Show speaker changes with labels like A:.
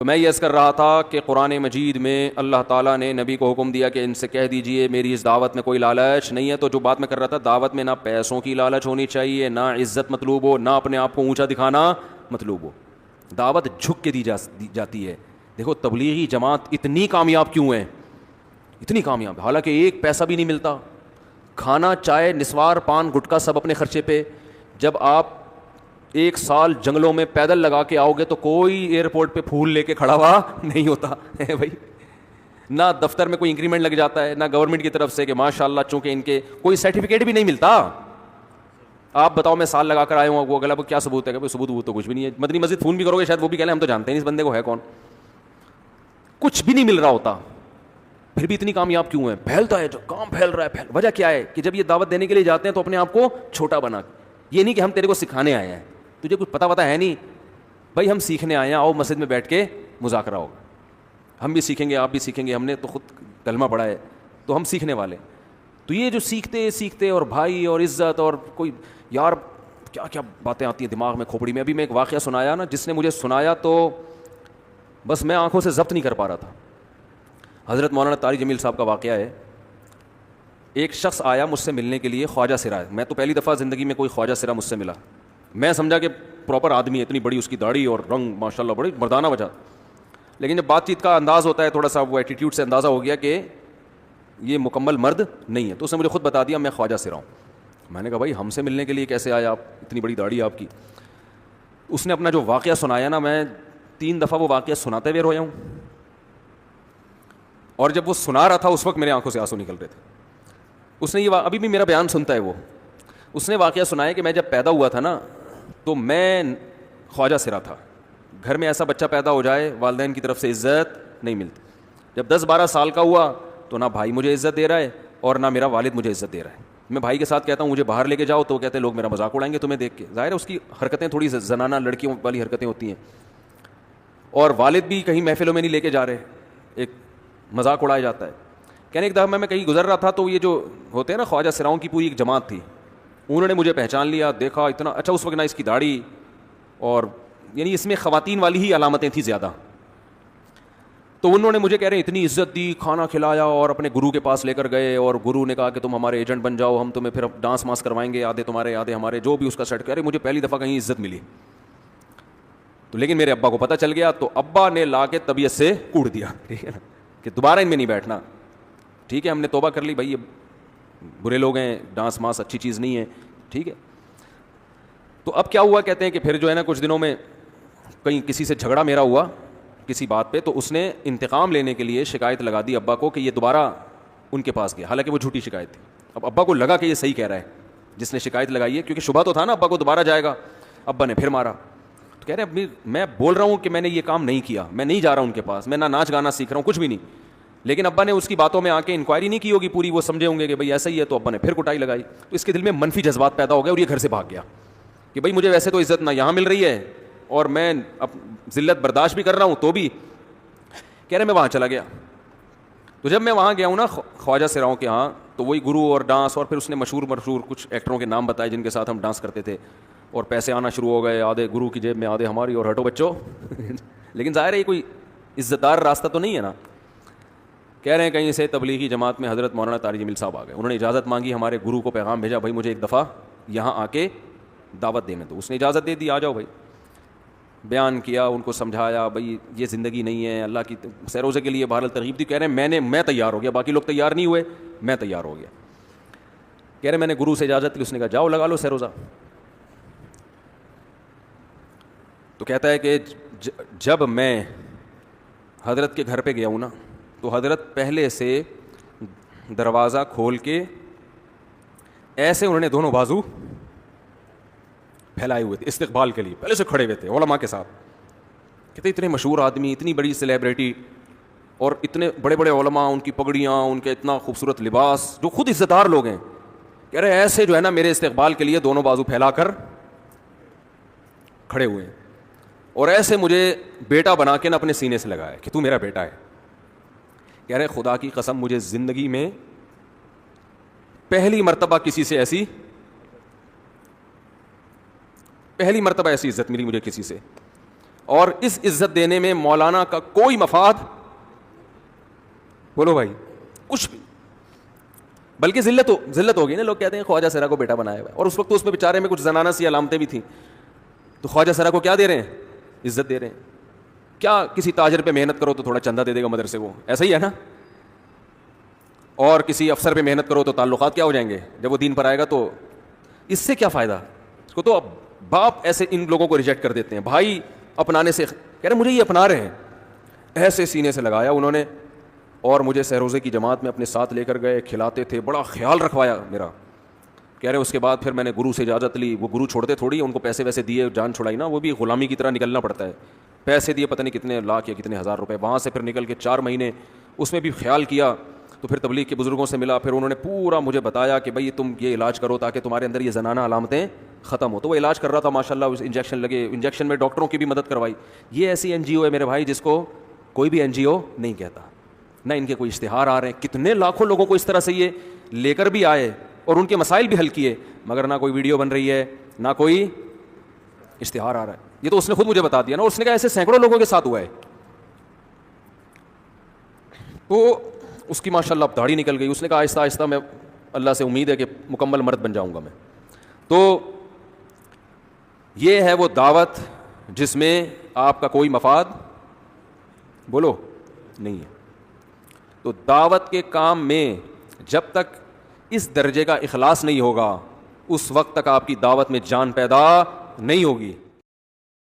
A: تو میں یہ عرض کر رہا تھا کہ قرآن مجید میں اللہ تعالیٰ نے نبی کو حکم دیا کہ ان سے کہہ دیجئے میری اس دعوت میں کوئی لالچ نہیں ہے. تو جو بات میں کر رہا تھا, دعوت میں نہ پیسوں کی لالچ ہونی چاہیے, نہ عزت مطلوب ہو, نہ اپنے آپ کو اونچا دکھانا مطلوب ہو. دعوت جھک کے دی جاتی ہے. دیکھو تبلیغی جماعت اتنی کامیاب کیوں ہے, اتنی کامیاب, حالانکہ ایک پیسہ بھی نہیں ملتا, کھانا چائے نسوار پان گٹکا سب اپنے خرچے پہ. جب آپ ایک سال جنگلوں میں پیدل لگا کے آؤ گے تو کوئی ایئرپورٹ پہ پھول لے کے کھڑا ہوا نہیں ہوتا ہے بھائی. نہ دفتر میں کوئی انکریمنٹ لگ جاتا ہے, نہ گورنمنٹ کی طرف سے کہ ماشاء اللہ, چونکہ ان کے کوئی سرٹیفکیٹ بھی نہیں ملتا. آپ بتاؤ میں سال لگا کر آئے ہوں, وہ اگلا کیا ثبوت ہے؟ ثبوت وہ تو کچھ بھی نہیں ہے. مدنی مسجد فون بھی کرو گے شاید وہ بھی کہہ لیں ہم تو جانتے ہیں اس بندے کو ہے کون. کچھ بھی نہیں مل رہا ہوتا, پھر بھی اتنی کامیاب کیوں ہے؟ پھیلتا ہے, جو کام پھیل رہا ہے. وجہ کیا ہے کہ جب یہ دعوت دینے کے لیے جاتے ہیں تو اپنے آپ کو چھوٹا بنا, یہ نہیں کہ ہم تیرے کو سکھانے آئے ہیں, تجھے کچھ پتہ ہے نہیں بھائی, ہم سیکھنے آئے ہیں, آؤ مسجد میں بیٹھ کے مذاکرہ ہوگا, ہم بھی سیکھیں گے آپ بھی سیکھیں گے, ہم نے تو خود کلمہ پڑھا ہے تو ہم سیکھنے والے. تو یہ جو سیکھتے اور بھائی اور عزت اور کوئی یار کیا کیا باتیں آتی ہیں دماغ میں کھوپڑی میں. ابھی میں ایک واقعہ سنایا نا, جس نے مجھے سنایا تو بس میں آنکھوں سے ضبط نہیں کر پا رہا تھا. حضرت مولانا طارق جمیل صاحب کا واقعہ ہے. ایک شخص آیا مجھ سے ملنے کے لیے, خواجہ سرا. میں تو پہلی دفعہ زندگی میں کوئی خواجہ سرا مجھ سے ملا. میں سمجھا کہ پراپر آدمی ہے, اتنی بڑی اس کی داڑھی اور رنگ ماشاءاللہ بڑی مردانہ وجہ. لیکن جب بات چیت کا انداز ہوتا ہے تھوڑا سا, وہ ایٹیٹیوڈ سے اندازہ ہو گیا کہ یہ مکمل مرد نہیں ہے. تو اس نے مجھے خود بتا دیا میں خواجہ سرا ہوں. میں نے کہا بھائی ہم سے ملنے کے لیے کیسے آیا آپ, اتنی بڑی داڑھی آپ کی. اس نے اپنا جو واقعہ سنایا نا, میں 3 دفعہ وہ واقعہ سناتے ہوئے رویا ہوں. اور جب وہ سنا رہا تھا اس وقت میرے آنکھوں سے آنسو نکل رہے تھے. اس نے یہ ابھی بھی میرا بیان سنتا ہے وہ. اس نے واقعہ سنایا کہ میں جب پیدا ہوا تھا نا تو میں خواجہ سرا تھا. گھر میں ایسا بچہ پیدا ہو جائے والدین کی طرف سے عزت نہیں ملتی. جب 10-12 سال کا ہوا تو نہ بھائی مجھے عزت دے رہا ہے اور نہ میرا والد مجھے عزت دے رہا ہے. میں بھائی کے ساتھ کہتا ہوں مجھے باہر لے کے جاؤ تو وہ کہتے ہیں لوگ میرا مذاق اڑائیں گے تمہیں دیکھ کے. ظاہر ہے اس کی حرکتیں تھوڑی زنانہ لڑکیوں والی حرکتیں ہوتی ہیں. اور والد بھی کہیں محفلوں میں نہیں لے کے جا رہے, ایک مذاق اڑایا جاتا ہے. کہنے ایک دفعہ میں کہیں گزر رہا تھا تو یہ جو ہوتے ہیں نا خواجہ سراؤں کی پوری ایک جماعت تھی, انہوں نے مجھے پہچان لیا, دیکھا اتنا اچھا. اس وقت نہ اس کی داڑھی, اور یعنی اس میں خواتین والی ہی علامتیں تھیں زیادہ. تو انہوں نے مجھے کہہ رہے ہیں اتنی عزت دی, کھانا کھلایا اور اپنے گرو کے پاس لے کر گئے. اور گرو نے کہا کہ تم ہمارے ایجنٹ بن جاؤ, ہم تمہیں پھر ڈانس ماس کروائیں گے, آدھے تمہارے آدھے ہمارے, جو بھی اس کا سیٹ. کہہ رہے مجھے پہلی دفعہ کہیں عزت ملی. تو لیکن میرے ابا کو پتہ چل گیا تو ابا نے لا کے طبیعت سے کوڑ دیا, ٹھیک ہے نا, کہ دوبارہ ان میں نہیں بیٹھنا. ٹھیک ہے ہم نے توبہ کر لی بھائی, یہ برے لوگ ہیں, ڈانس ماس اچھی چیز نہیں ہے, ٹھیک ہے. تو اب کیا ہوا, کہتے ہیں کہ پھر جو ہے نا کچھ دنوں میں کہیں کسی سے جھگڑا میرا ہوا کسی بات پہ, تو اس نے انتقام لینے کے لیے شکایت لگا دی ابا کو کہ یہ دوبارہ ان کے پاس گیا, حالانکہ وہ جھوٹی شکایت تھی. اب ابا کو لگا کہ یہ صحیح کہہ رہا ہے جس نے شکایت لگائی ہے, کیونکہ شبہ تو تھا نا ابا کو دوبارہ جائے گا. ابا نے پھر مارا. تو کہہ رہے ہیں میں بول رہا ہوں کہ میں نے یہ کام نہیں کیا, میں نہیں جا رہا ہوں ان کے پاس, میں نہ ناچ گانا سیکھ رہا ہوں, کچھ بھی نہیں. لیکن ابا نے اس کی باتوں میں آ کے انکوائری نہیں کی ہوگی پوری, وہ سمجھے ہوں گے کہ بھائی ایسا ہی ہے. تو ابا نے پھر کٹائی لگائی. تو اس کے دل میں منفی جذبات پیدا ہو گئے اور یہ گھر سے بھاگ گیا کہ بھائی مجھے ویسے تو عزت نہ یہاں مل رہی ہے اور میں اب ذلت برداشت بھی کر رہا ہوں, تو بھی کہہ رہے میں وہاں چلا گیا. تو جب میں وہاں گیا ہوں نا خواجہ سراؤں کے ہاں, تو وہی گرو اور ڈانس, اور پھر اس نے مشہور کچھ ایکٹروں کے نام بتائے جن کے ساتھ ہم ڈانس کرتے تھے, اور پیسے آنا شروع ہو گئے, آدھے گرو کی جیب میں آدھے ہماری, اور ہٹو بچوں. لیکن ظاہر ہے یہ کوئی عزت دار راستہ تو نہیں ہے نا. کہہ رہے ہیں کہیں سے تبلیغی جماعت میں حضرت مولانا طارق جمیل صاحب آ گئے. انہوں نے اجازت مانگی, ہمارے گرو کو پیغام بھیجا بھائی مجھے ایک دفعہ یہاں آ کے دعوت دینے دو. اس نے اجازت دے دی, آ جاؤ بھائی. بیان کیا, ان کو سمجھایا بھائی یہ زندگی نہیں ہے, اللہ کی سیروزے کے لیے بہرحال ترغیب دی. کہہ رہے ہیں میں تیار ہو گیا, باقی لوگ تیار نہیں ہوئے, میں تیار ہو گیا. کہہ رہے میں نے گرو سے اجازت لی, اس نے کہا جاؤ لگا لو سیروزہ. تو کہتا ہے کہ جب میں حضرت کے گھر پہ گیا ہوں نا, تو حضرت پہلے سے دروازہ کھول کے ایسے انہوں نے دونوں بازو پھیلائے ہوئے تھے استقبال کے لیے, پہلے سے کھڑے ہوئے تھے علماء کے ساتھ. کہتے اتنے مشہور آدمی, اتنی بڑی سیلیبریٹی, اور اتنے بڑے بڑے علماء, ان کی پگڑیاں, ان کے اتنا خوبصورت لباس, جو خود عزت دار لوگ ہیں. کہہ رہے ایسے جو ہے نا میرے استقبال کے لیے دونوں بازو پھیلا کر کھڑے ہوئے ہیں, اور ایسے مجھے بیٹا بنا کے نا اپنے سینے سے لگایا کہ تو میرا بیٹا ہے. کہہ رہے خدا کی قسم مجھے زندگی میں پہلی مرتبہ ایسی عزت ملی مجھے کسی سے. اور اس عزت دینے میں مولانا کا کوئی مفاد, بولو بھائی, کچھ بھی, بلکہ ذلت ہوگی نا. لوگ کہتے ہیں خواجہ سرا کو بیٹا بنایا ہوا ہے, اور اس وقت تو اس میں بیچارے میں کچھ زنانہ سی علامتیں بھی تھیں, تو خواجہ سرا کو کیا دے رہے ہیں, عزت دے رہے ہیں. کیا کسی تاجر پہ محنت کرو تو تھوڑا چندہ دے دے گا مدرسے کو, ایسا ہی ہے نا. اور کسی افسر پہ محنت کرو تو تعلقات کیا ہو جائیں گے جب وہ دین پر آئے گا, تو اس سے کیا فائدہ اس کو. تو اب باپ ایسے ان لوگوں کو ریجیکٹ کر دیتے ہیں, بھائی اپنانے سے کہہ رہے مجھے یہ اپنا رہے ہیں, ایسے سینے سے لگایا انہوں نے, اور مجھے سہروزے کی جماعت میں اپنے ساتھ لے کر گئے, کھلاتے تھے, بڑا خیال رکھوایا میرا. کہہ رہے اس کے بعد پھر میں نے گرو سے اجازت لی, وہ گرو چھوڑتے تھوڑی, ان کو پیسے ویسے دیے, جان چھڑائی نا, وہ بھی غلامی کی طرح نکلنا پڑتا ہے, پیسے دیے پتہ نہیں کتنے لاکھ یا کتنے ہزار روپے, وہاں سے پھر نکل کے 4 مہینے اس میں بھی خیال کیا. تو پھر تبلیغ کے بزرگوں سے ملا, پھر انہوں نے پورا مجھے بتایا کہ بھائی تم یہ علاج کرو تاکہ تمہارے اندر یہ زنانہ علامتیں ختم ہو. تو وہ علاج کر رہا تھا ماشاءاللہ, انجیکشن لگے, انجیکشن میں ڈاکٹروں کی بھی مدد کروائی. یہ ایسی این جی او ہے میرے بھائی جس کو کوئی بھی این جی او نہیں کہتا, نہ ان کے کوئی اشتہار آ رہے ہیں. کتنے لاکھوں لوگوں کو اس طرح سے یہ لے کر بھی آئے اور ان کے مسائل بھی حل کیے, مگر نہ کوئی ویڈیو بن رہی ہے, نہ کوئی اشتہار آ رہا ہے. یہ تو اس نے خود مجھے بتا دیا نا, اس نے کہا ایسے سینکڑوں لوگوں کے ساتھ ہوا ہے. تو اس کی ماشاءاللہ اب داڑھی نکل گئی. اس نے کہا آہستہ آہستہ میں, اللہ سے امید ہے کہ مکمل مرد بن جاؤں گا میں. تو یہ ہے وہ دعوت جس میں آپ کا کوئی مفاد, بولو, نہیں ہے. تو دعوت کے کام میں جب تک اس درجے کا اخلاص نہیں ہوگا, اس وقت تک آپ کی دعوت میں جان پیدا نہیں ہوگی.